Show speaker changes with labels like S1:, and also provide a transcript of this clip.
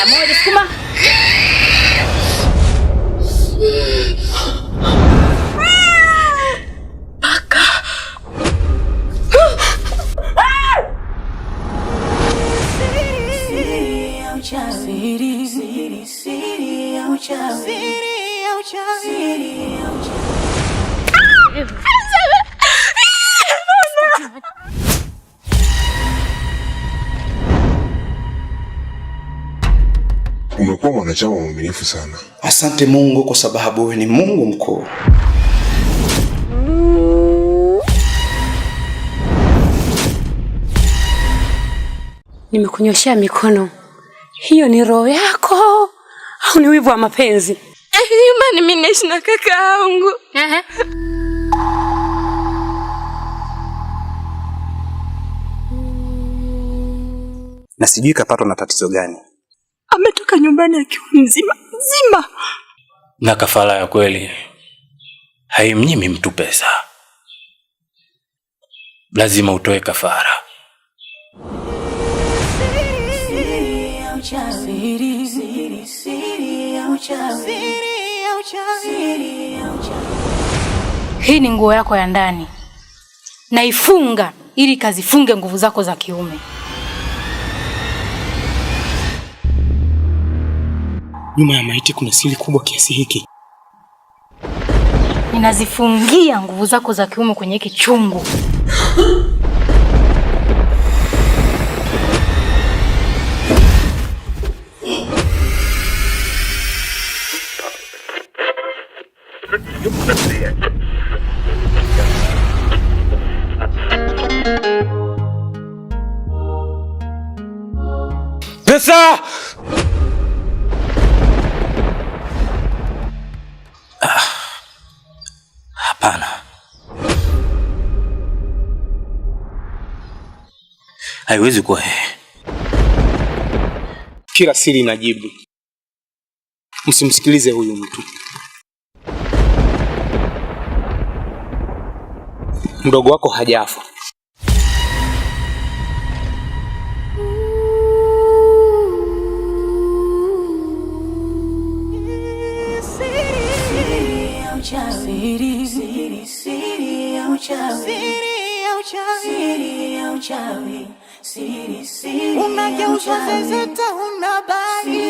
S1: Moja sukuma. Paka. Siri ya uchawi.
S2: Umekuwa mwanachama mwaminifu sana.
S3: Asante Mungu kwa sababu wewe ni Mungu mkuu.
S1: Nimekunyoshea mikono. Hiyo ni roho yako au ni wivu wa mapenzi?
S4: Nyumbani mimi naishi na kaka yangu.
S3: Na sijui kapatwa na tatizo gani.
S4: Ametoka nyumbani akiwa mzima.
S5: Na kafara ya kweli haimnyimi mtu pesa. Lazima utoe kafara.
S6: Hii ni nguo yako ya ndani. Naifunga ili kazifunge nguvu zako za kiume.
S3: Nyuma ya maiti kuna siri kubwa kiasi hiki.
S6: Ninazifungia nguvu zako za kiume kwenye hiki chungu.
S5: Pesa! Hapana. Haiwezi kuwa yeye.
S3: Kila siri inajibu. Msimsikilize huyu mtu. Mdogo wako hajafa.
S7: Unageuza zezeta unabali.